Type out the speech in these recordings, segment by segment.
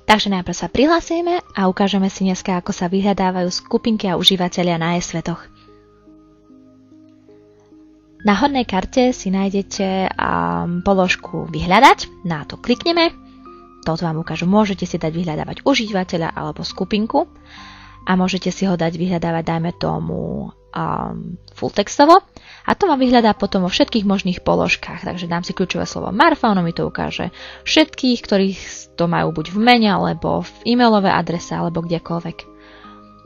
Takže najprv sa prihlásime a ukážeme si dneska, ako sa vyhľadávajú skupinky a užívateľia na e-svetoch. Na hornej karte si nájdete položku vyhľadať, na to klikneme, toto vám ukážu, môžete si dať vyhľadávať užívateľa alebo skupinku a môžete si ho dať vyhľadávať, dajme tomu, full textovo a to vám vyhľadá potom vo všetkých možných položkách. Takže dám si kľúčové slovo Marfa, ono mi to ukáže všetkých, ktorých to majú buď v mene, alebo v e-mailovej adrese, alebo kdekoľvek.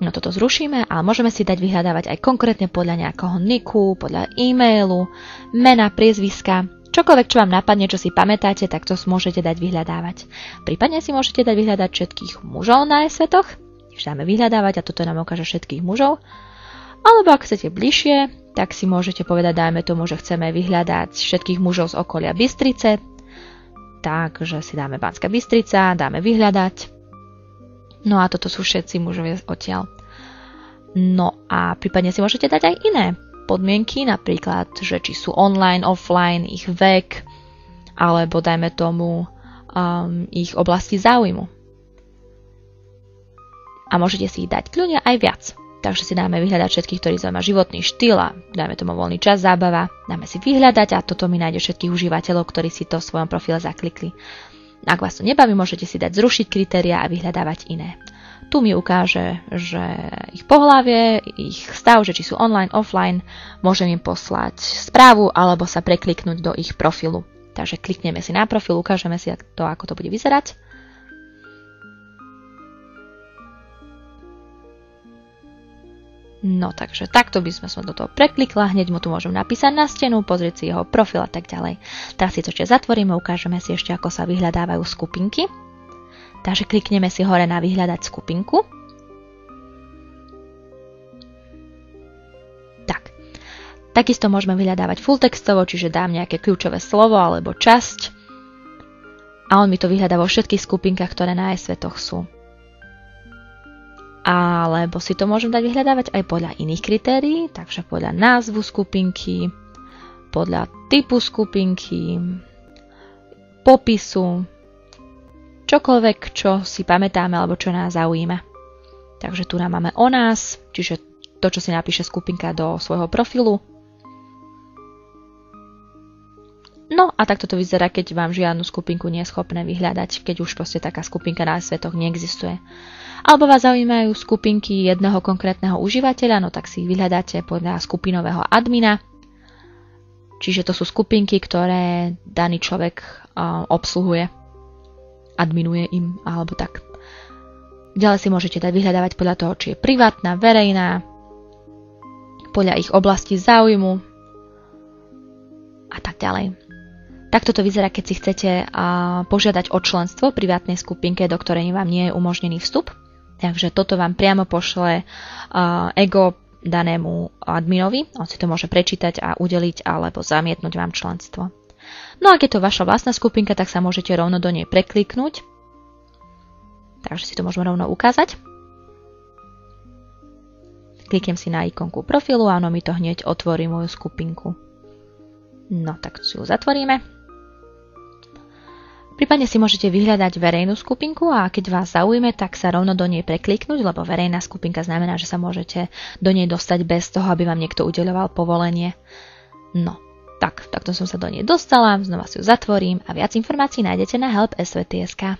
No toto zrušíme, ale môžeme si dať vyhľadávať aj konkrétne podľa nejakého niku, podľa e-mailu, mena, priezviska, čokoľvek, čo vám napadne, čo si pamätáte, tak to môžete dať vyhľadávať. Prípadne si môžete dať vyhľadať všetkých mužov na e-svetoch, dáme vyhľadávať a toto nám ukáže všetkých mužov. Alebo ak chcete bližšie, tak si môžete povedať, dajme tomu, že chceme vyhľadať všetkých mužov z okolia Bystrice. Takže si dáme Banská Bystrica, dáme vyhľadať. No a toto sú všetci mužovia odtiaľ. No a prípadne si môžete dať aj iné podmienky, napríklad, že či sú online, offline, ich vek, alebo dajme tomu ich oblasti záujmu. A môžete si ich dať kľudne aj viac. Takže si dáme vyhľadať všetkých, ktorí zaujíma životný štýl a dáme tomu voľný čas, zábava. Dáme si vyhľadať a toto mi nájde všetkých užívateľov, ktorí si to v svojom profile zaklikli. Ak vás to nebaví, môžete si dať zrušiť kritériá a vyhľadávať iné. Tu mi ukáže, že ich pohlavie, ich stav, že či sú online, offline, môžem im poslať správu alebo sa prekliknúť do ich profilu. Takže klikneme si na profil, ukážeme si to, ako to bude vyzerať. No takže takto by sme do toho preklikla, hneď mu tu môžem napísať na stenu, pozrieť si jeho profil a tak ďalej. Teraz si to ešte zatvoríme, ukážeme si ešte, ako sa vyhľadávajú skupinky. Takže klikneme si hore na vyhľadať skupinku. Tak. Takisto môžeme vyhľadávať full textovo, čiže dám nejaké kľúčové slovo alebo časť. A on mi to vyhľadá vo všetkých skupinkách, ktoré na e-svetoch sú. Alebo si to môžem dať vyhľadávať aj podľa iných kritérií, takže podľa názvu skupinky, podľa typu skupinky, popisu, čokoľvek, čo si pamätáme alebo čo nás zaujíma. Takže tu nám máme o nás, čiže to, čo si napíše skupinka do svojho profilu. No a takto to vyzerá, keď vám žiadnu skupinku nie je schopné vyhľadať, keď už proste taká skupinka na svetoch neexistuje. Alebo vás zaujímajú skupinky jedného konkrétneho užívateľa, no tak si ich vyhľadáte podľa skupinového admina. Čiže to sú skupinky, ktoré daný človek obsluhuje, adminuje im, alebo tak. Ďalej si môžete dať vyhľadávať podľa toho, či je privátna, verejná, podľa ich oblasti záujmu a tak ďalej. Takto to vyzerá, keď si chcete požiadať o členstvo v privátnej skupinke, do ktorej vám nie je umožnený vstup. Takže toto vám priamo pošle ego danému adminovi. On si to môže prečítať a udeliť alebo zamietnúť vám členstvo. No a keď je to vaša vlastná skupinka, tak sa môžete rovno do nej prekliknúť. Takže si to môžeme rovno ukázať. Kliknem si na ikonku profilu a ono mi to hneď otvorí moju skupinku. No tak si ju zatvoríme. Prípadne si môžete vyhľadať verejnú skupinku a keď vás zaujme, tak sa rovno do nej prekliknúť, lebo verejná skupinka znamená, že sa môžete do nej dostať bez toho, aby vám niekto udeľoval povolenie. No, takto som sa do nej dostala, znova si ju zatvorím a viac informácií nájdete na help.svt.sk.